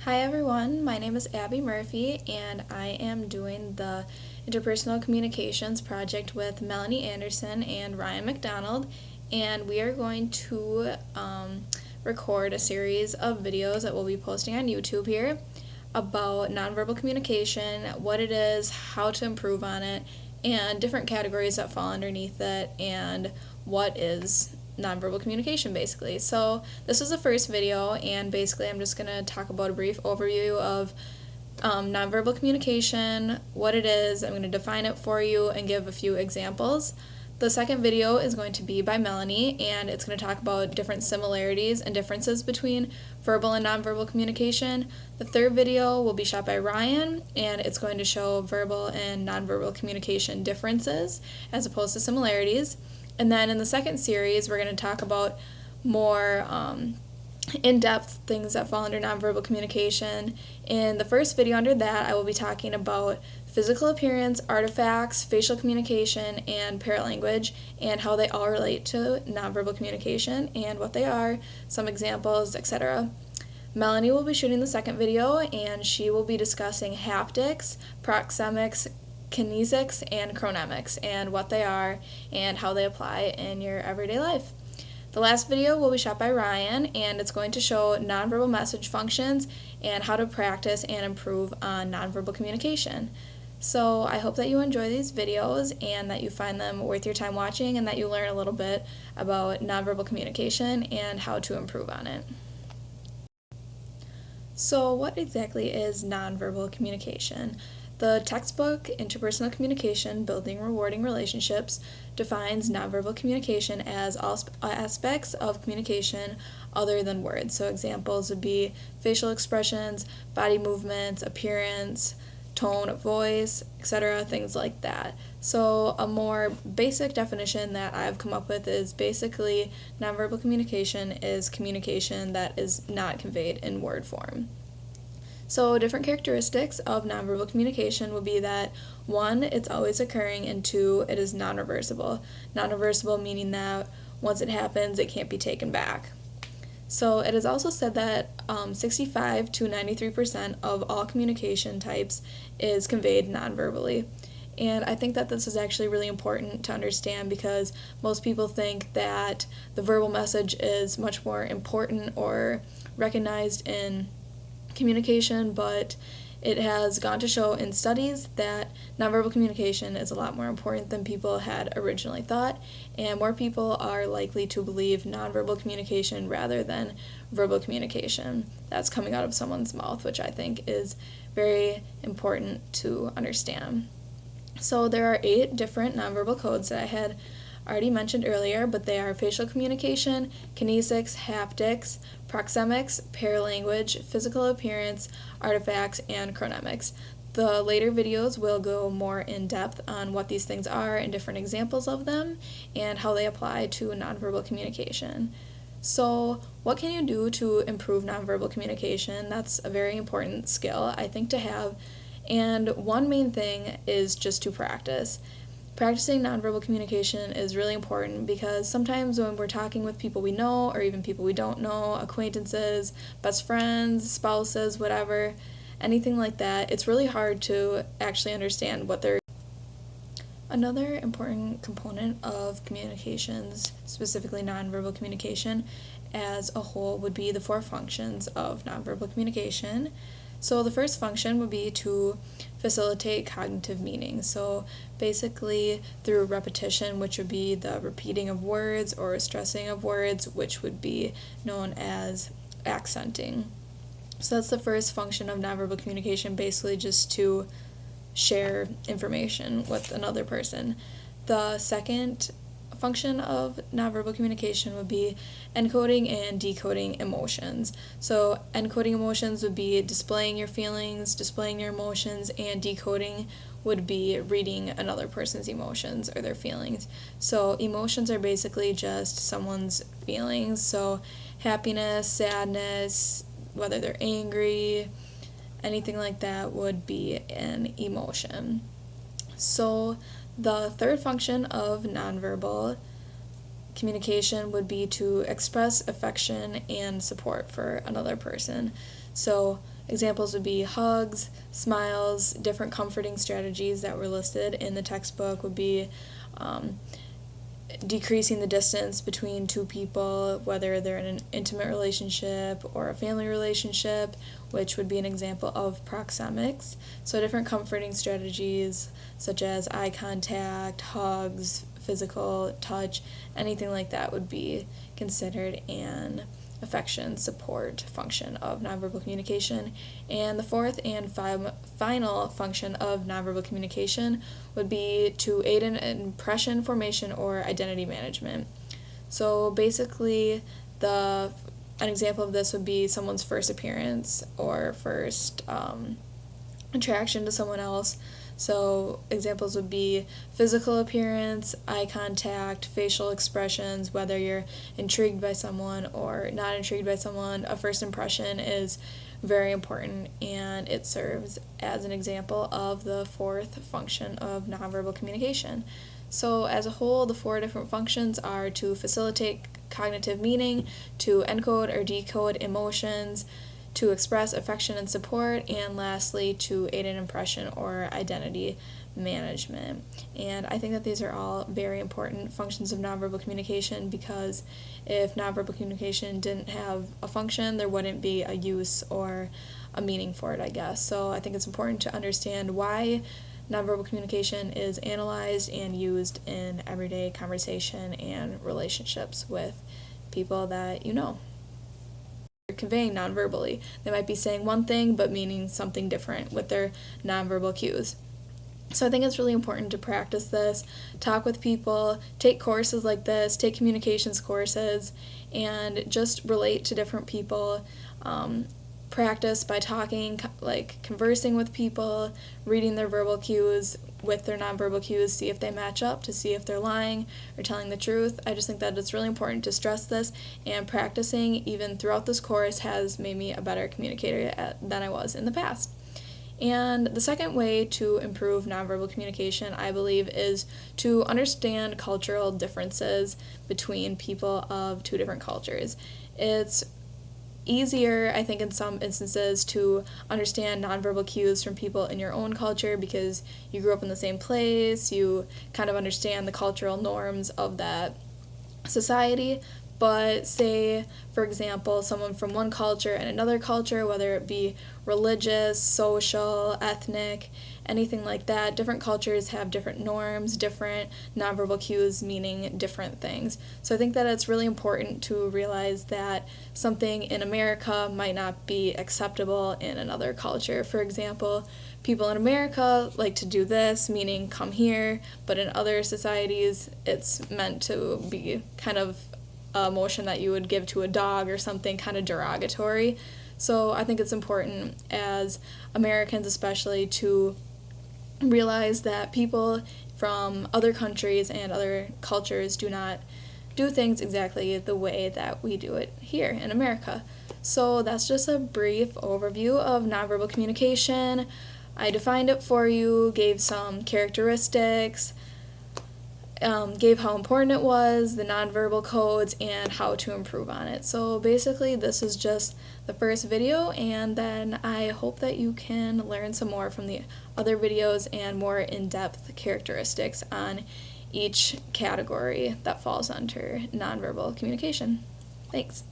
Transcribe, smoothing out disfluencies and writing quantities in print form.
Hi everyone, my name is Abby Murphy and I am doing the interpersonal communications project with Melanie Anderson and Ryan McDonald, and we are going to record a series of videos that we'll be posting on YouTube here about nonverbal communication, what it is, how to improve on it, and different categories that fall underneath it, and what is nonverbal communication basically. So this is the first video, and basically I'm just going to talk about a brief overview of nonverbal communication, what it is. I'm going to define it for you and give a few examples. The second video is going to be by Melanie, and it's going to talk about different similarities and differences between verbal and nonverbal communication. The third video will be shot by Ryan, and it's going to show verbal and nonverbal communication differences as opposed to similarities. And then in the second series, we're going to talk about more in-depth things that fall under nonverbal communication. In the first video under that, I will be talking about physical appearance, artifacts, facial communication, and paralanguage, and how they all relate to nonverbal communication and what they are, some examples, etc. Melanie will be shooting the second video, and she will be discussing haptics, proxemics, kinesics, and chronemics, and what they are and how they apply in your everyday life. The last video will be shot by Ryan, and it's going to show nonverbal message functions and how to practice and improve on nonverbal communication. So I hope that you enjoy these videos and that you find them worth your time watching, and that you learn a little bit about nonverbal communication and how to improve on it. So what exactly is nonverbal communication? The textbook, Interpersonal Communication, Building Rewarding Relationships, defines nonverbal communication as all aspects of communication other than words. So examples would be facial expressions, body movements, appearance, tone of voice, etc., things like that. So a more basic definition that I've come up with is basically nonverbal communication is communication that is not conveyed in word form. So different characteristics of nonverbal communication would be that 1, it's always occurring, and 2, it is non-reversible. Non-reversible meaning that once it happens, it can't be taken back. So it is also said that 65 to 93% of all communication types is conveyed non-verbally. And I think that this is actually really important to understand, because most people think that the verbal message is much more important or recognized in communication, but it has gone to show in studies that nonverbal communication is a lot more important than people had originally thought, and more people are likely to believe nonverbal communication rather than verbal communication that's coming out of someone's mouth, which I think is very important to understand. So there are 8 different nonverbal codes that I had already mentioned earlier, but they are facial communication, kinesics, haptics, proxemics, paralanguage, physical appearance, artifacts, and chronemics. The later videos will go more in depth on what these things are and different examples of them and how they apply to nonverbal communication. So what can you do to improve nonverbal communication? That's a very important skill, I think, to have. And one main thing is just to practice. Practicing nonverbal communication is really important, because sometimes when we're talking with people we know, or even people we don't know, acquaintances, best friends, spouses, whatever, anything like that, it's really hard to actually understand what they're. Another important component of communications, specifically nonverbal communication as a whole, would be the 4 functions of nonverbal communication. So the first function would be to facilitate cognitive meaning. So basically through repetition, which would be the repeating of words or stressing of words, which would be known as accenting. So that's the first function of nonverbal communication, basically just to share information with another person. The second function of nonverbal communication would be encoding and decoding emotions. So encoding emotions would be displaying your feelings, displaying your emotions, and decoding would be reading another person's emotions or their feelings. So emotions are basically just someone's feelings, so happiness, sadness, whether they're angry, anything like that would be an emotion. So the third function of nonverbal communication would be to express affection and support for another person. So examples would be hugs, smiles, different comforting strategies that were listed in the textbook would be decreasing the distance between two people, whether they're in an intimate relationship or a family relationship, which would be an example of proxemics. So different comforting strategies such as eye contact, hugs, physical touch, anything like that would be considered an affection support function of nonverbal communication. And the fourth and final function of nonverbal communication would be to aid in impression formation or identity management. So basically, an example of this would be someone's first appearance or first attraction to someone else. So examples would be physical appearance, eye contact, facial expressions, whether you're intrigued by someone or not intrigued by someone. A first impression is very important, and it serves as an example of the fourth function of nonverbal communication. So as a whole, the four different functions are to facilitate cognitive meaning, to encode or decode emotions, to express affection and support, and lastly, to aid in impression or identity management. And I think that these are all very important functions of nonverbal communication, because if nonverbal communication didn't have a function, there wouldn't be a use or a meaning for it, I guess. So I think it's important to understand why nonverbal communication is analyzed and used in everyday conversation and relationships with people that you know. Conveying nonverbally. They might be saying one thing but meaning something different with their nonverbal cues. So I think it's really important to practice this, talk with people, take courses like this, take communications courses, and just relate to different people. Practice by talking, like conversing with people, reading their verbal cues with their nonverbal cues, see if they match up, to see if they're lying or telling the truth. I just think that it's really important to stress this, and practicing even throughout this course has made me a better communicator than I was in the past. And the second way to improve nonverbal communication, I believe, is to understand cultural differences between people of two different cultures. It's easier, I think, in some instances to understand nonverbal cues from people in your own culture because you grew up in the same place, you kind of understand the cultural norms of that society. But say, for example, someone from one culture and another culture, whether it be religious, social, ethnic, anything like that, different cultures have different norms, different nonverbal cues meaning different things. So I think that it's really important to realize that something in America might not be acceptable in another culture. For example, people in America like to do this, meaning come here, but in other societies it's meant to be kind of a motion that you would give to a dog or something kind of derogatory. So I think it's important as Americans especially to realize that people from other countries and other cultures do not do things exactly the way that we do it here in America. So that's just a brief overview of nonverbal communication. I defined it for you, gave some characteristics, gave how important it was, the nonverbal codes, and how to improve on it. So basically this is just the first video, and then I hope that you can learn some more from the other videos and more in-depth characteristics on each category that falls under nonverbal communication. Thanks.